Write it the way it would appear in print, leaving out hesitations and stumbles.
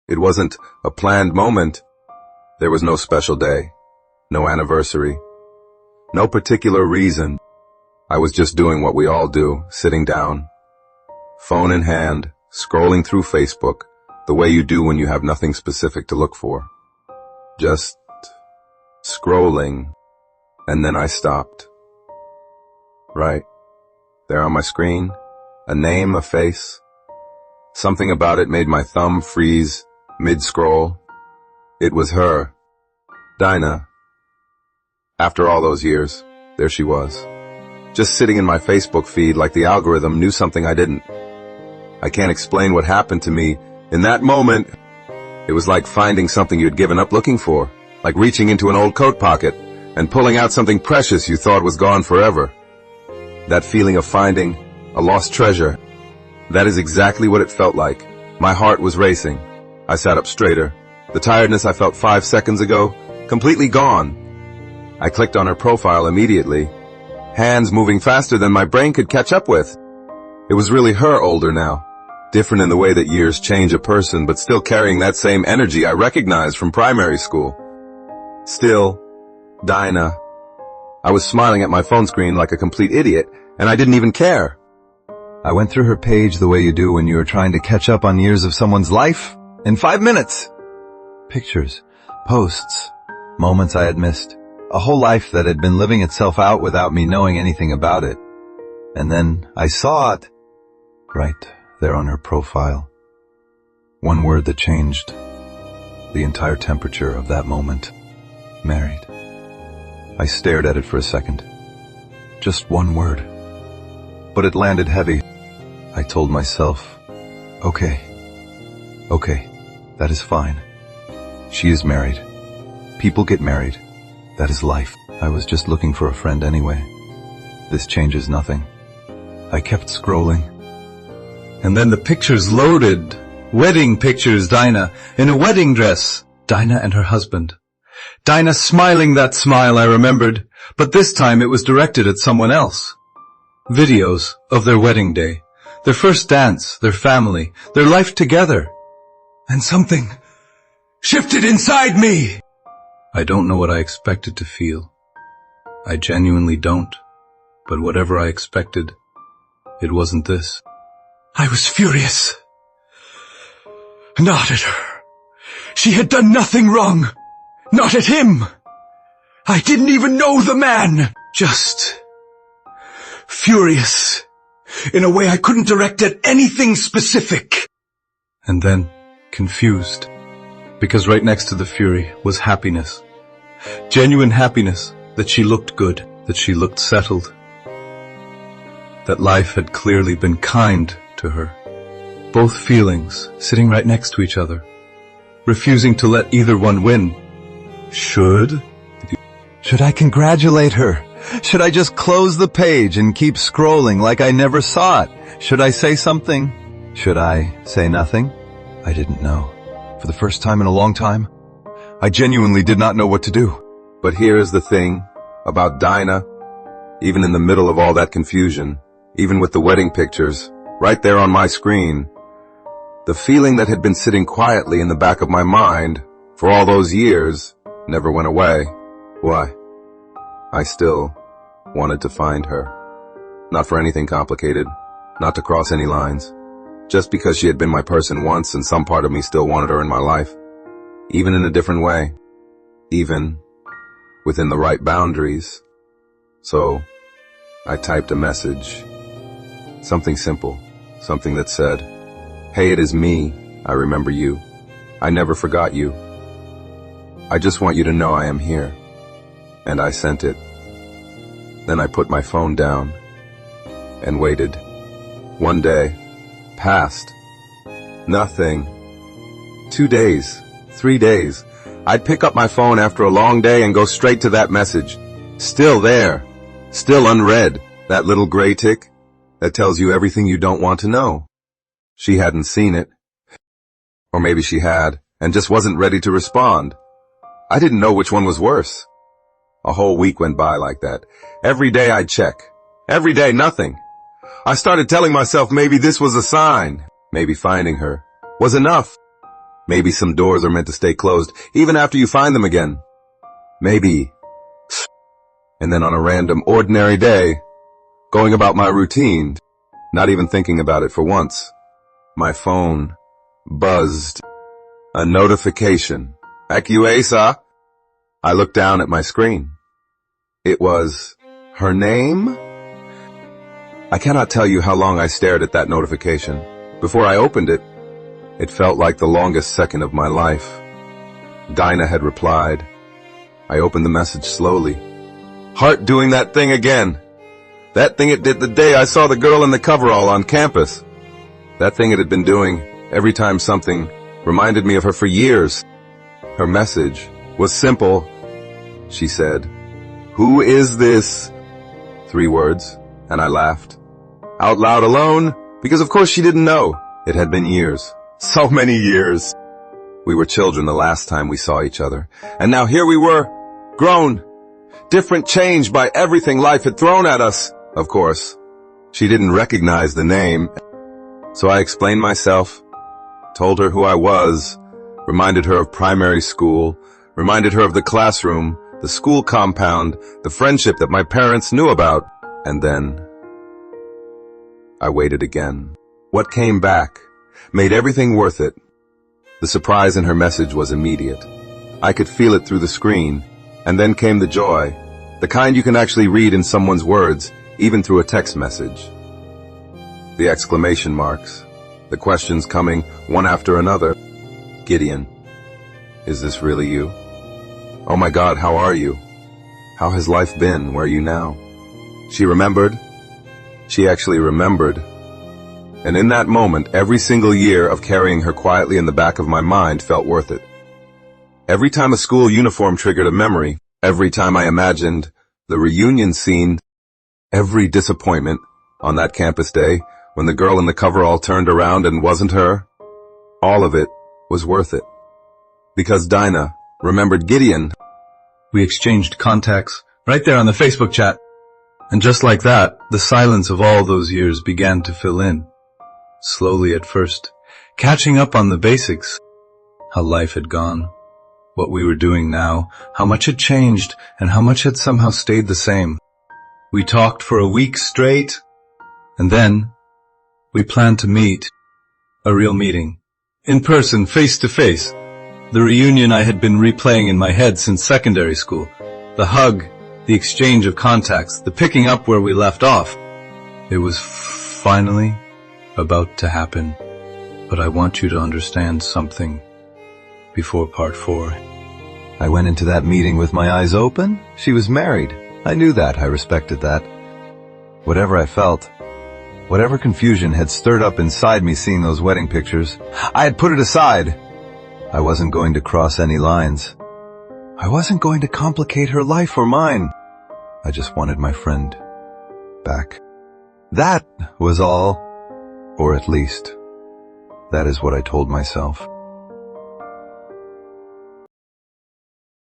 It wasn't a planned moment. There was no special day, no anniversary, no particular reason. I was just doing what we all do, sitting down, phone in hand, scrolling through Facebook, the way you do when you have nothing specific to look for. Just scrolling, and then I stopped. Right there on my screen, a name, a face. Something about it made my thumb freeze mid-scroll. It was her, Dinah. After all those years, there she was, just sitting in my Facebook feed like the algorithm knew something I didn't. I can't explain what happened to me. In that moment, it was like finding something you'd given up looking for, like reaching into an old coat pocket and pulling out something precious you thought was gone forever. That feeling of finding a lost treasure, that is exactly what it felt like. My heart was racing. I sat up straighter. The tiredness I felt 5 seconds ago, completely gone. I clicked on her profile immediately, hands moving faster than my brain could catch up with. It was really her older now, different in the way that years change a person, but still carrying that same energy I recognized from primary school. Still, Dinah. I was smiling at my phone screen like a complete idiot, and I didn't even care. I went through her page the way you do when you are trying to catch up on years of someone's life in 5 minutes. Pictures, posts, moments I had missed. A whole life that had been living itself out without me knowing anything about it. And then I saw it right there on her profile. One word that changed the entire temperature of that moment. Married. I stared at it for a second. Just one word. But it landed heavy. I told myself, okay, that is fine. She is married. People get married. That is life. I was just looking for a friend anyway. This changes nothing. I kept scrolling. And then the pictures loaded. Wedding pictures, Dinah, in a wedding dress. Dinah and her husband. Dinah smiling that smile I remembered, but this time it was directed at someone else. Videos of their wedding day, their first dance, their family, their life together. And something shifted inside me. I don't know what I expected to feel. I genuinely don't. But whatever I expected, it wasn't this. I was furious. Not at her. She had done nothing wrong. Not at him. I didn't even know the man. Just furious. In a way I couldn't direct at anything specific. And then confused. Because right next to the fury was happiness. Genuine happiness that she looked good, that she looked settled. That life had clearly been kind to her. Both feelings sitting right next to each other. Refusing to let either one win. Should I congratulate her? Should I just close the page and keep scrolling like I never saw it? Should I say something? Should I say nothing? I didn't know. For the first time in a long time, I genuinely did not know what to do. But here is the thing about Dinah. Even in the middle of all that confusion, even with the wedding pictures, right there on my screen, the feeling that had been sitting quietly in the back of my mind for all those years never went away. Why? I still wanted to find her. Not for anything complicated, not to cross any lines. Just because she had been my person once and some part of me still wanted her in my life. Even in a different way. Even within the right boundaries. So, I typed a message. Something simple. Something that said, "Hey, it is me. I remember you. I never forgot you. I just want you to know I am here." And I sent it. Then I put my phone down and waited. One day passed. Nothing. 2 days. 3 days. I'd pick up my phone after a long day and go straight to that message. Still there. Still unread. That little gray tick that tells you everything you don't want to know. She hadn't seen it. Or maybe she had and just wasn't ready to respond. I didn't know which one was worse. A whole week went by like that. Every day I'd check. Every day, nothing. I started telling myself maybe this was a sign. Maybe finding her was enough. Maybe some doors are meant to stay closed, even after you find them again. Maybe. And then on a random, ordinary day, going about my routine, not even thinking about it for once, my phone buzzed. A notification. Acuesa. I looked down at my screen. It was her name? I cannot tell you how long I stared at that notification. Before I opened it, it felt like the longest second of my life. Dinah had replied. I opened the message slowly. Heart doing that thing again. That thing it did the day I saw the girl in the coverall on campus. That thing it had been doing every time something reminded me of her for years. Her message was simple. She said, "Who is this?" 3 words, and I laughed. Out loud alone, because of course she didn't know. It had been years. So many years. We were children the last time we saw each other. And now here we were, grown, different, changed by everything life had thrown at us. Of course, she didn't recognize the name. So I explained myself, told her who I was, reminded her of primary school, reminded her of the classroom, the school compound, the friendship that my parents knew about. And then I waited again. What came back made everything worth it. The surprise in her message was immediate. I could feel it through the screen, and then came the joy, the kind you can actually read in someone's words, even through a text message. The exclamation marks, the questions coming one after another. Gideon, is this really you? Oh my God, how are you? How has life been? Where are you now? She remembered. She actually remembered. And in that moment, every single year of carrying her quietly in the back of my mind felt worth it. Every time a school uniform triggered a memory, every time I imagined the reunion scene, every disappointment on that campus day when the girl in the coverall turned around and wasn't her, all of it was worth it. Because Dinah remembered Gideon. We exchanged contacts right there on the Facebook chat. And just like that, the silence of all those years began to fill in. Slowly at first, catching up on the basics, how life had gone, what we were doing now, how much had changed, and how much had somehow stayed the same. We talked for a week straight, and then we planned to meet, a real meeting, in person, face to face, the reunion I had been replaying in my head since secondary school, the hug, the exchange of contacts, the picking up where we left off. It was finally about to happen, but I want you to understand something before part 4. I went into that meeting with my eyes open. She was married. I knew that. I respected that. Whatever I felt, whatever confusion had stirred up inside me seeing those wedding pictures, I had put it aside. I wasn't going to cross any lines. I wasn't going to complicate her life or mine. I just wanted my friend back. That was all. Or at least, that is what I told myself.